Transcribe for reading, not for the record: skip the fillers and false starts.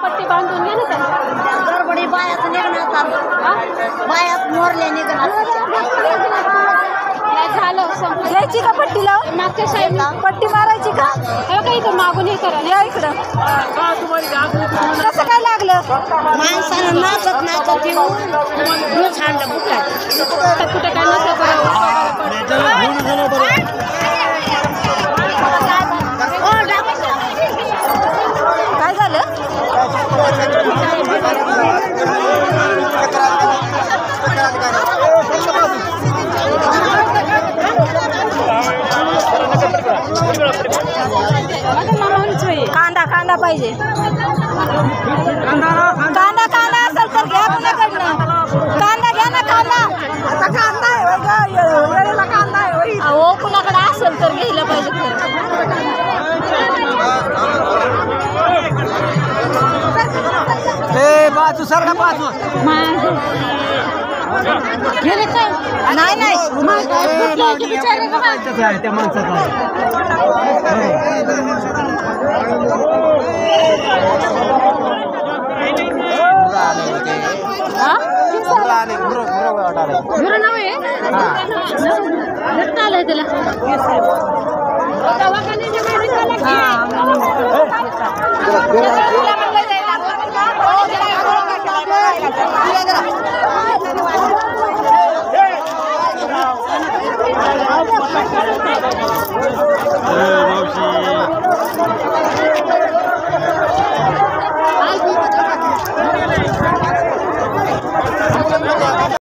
पट्टी बांधून घे ना त्यांना. गडबडी बायाचं निघणार बायात मोरले निघणार झालं संपलं. घ्यायची का पट्टी लाव मागच्या साईड पट्टी मारायची का हे काही इथं मागून हे करा. या इकडं कसं काय लागलं माणसानं नाचत नाचत येऊन रोज हाणलं बुटात कुठे काय नसतं काय झालं कांदा कांदा पाहिजे कांदा कांदा असेल तर घ्या कुणाकडनं कांदा घ्या ना कांदा आता कांदा आहे वेळेला कांदा आहे हो कुणाकडे असेल तर घ्यायला पाहिजे बाजू सर बाजू नाही नाही त्या माणसाचा